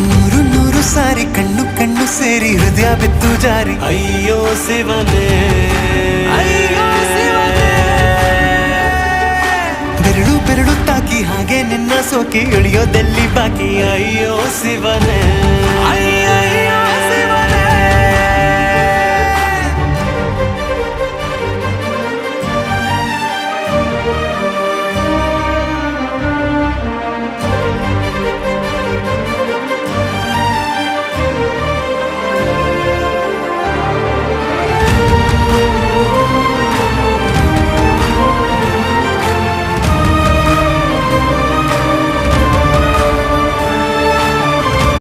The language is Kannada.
ನೂರು ನೂರು ಸಾರಿ ಕಣ್ಣು ಕಣ್ಣು ಸೇರಿ ಹೃದಯ ಬಿತ್ತು ಜಾರಿ ಅಯ್ಯೋ ಶಿವನೇ, ಬೆರಳು ಬೆರಳು ತಾಕಿ ಹಾಗೆ ನಿನ್ನ ಸೋಕಿ ಇಳಿಯೋದೆಲ್ಲಿ ಬಾಕಿ ಅಯ್ಯೋ ಶಿವನೇ.